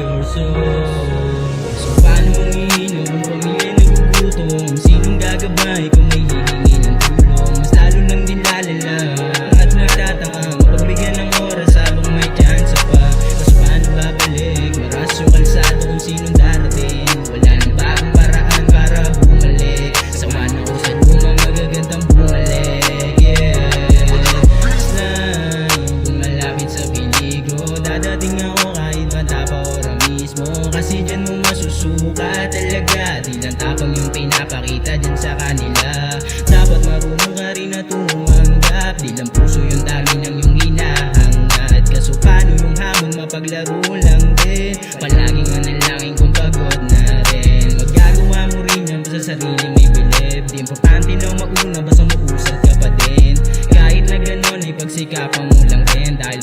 your soul. So paano mong iinom kung pamilya nagugutom? Sinong gagabay kung may hihingi ng tulong? Mas lalo lang din lalala at nagtataka mapagbigyan ng oras habang may chance pa. Mas paano babalik? Maras yung kalsado kung sinong darating. Wala nang bagong paraan para bumalik. Samahan ako sa lumang magagandang bumalik. Yeah, kung malapit sa peligro, dadating ako kahit matapa ora mismo. Kasi dyan mo masusuka talaga. Di lang tapang yung pinapakita dyan sa kanila. Dapat marunong ka rin na tumanggap. Di lang puso yung dami ng yung hinahangad. Kaso paano yung hamon mapaglaro lang din. Palaging manalangin kung pagod na rin. Magagawa mo rin yan sa sariling may bilib. Di importante na mauna basta mausap ka pa din. Kahit na ganon ay pagsikapan mo lang din. Dahil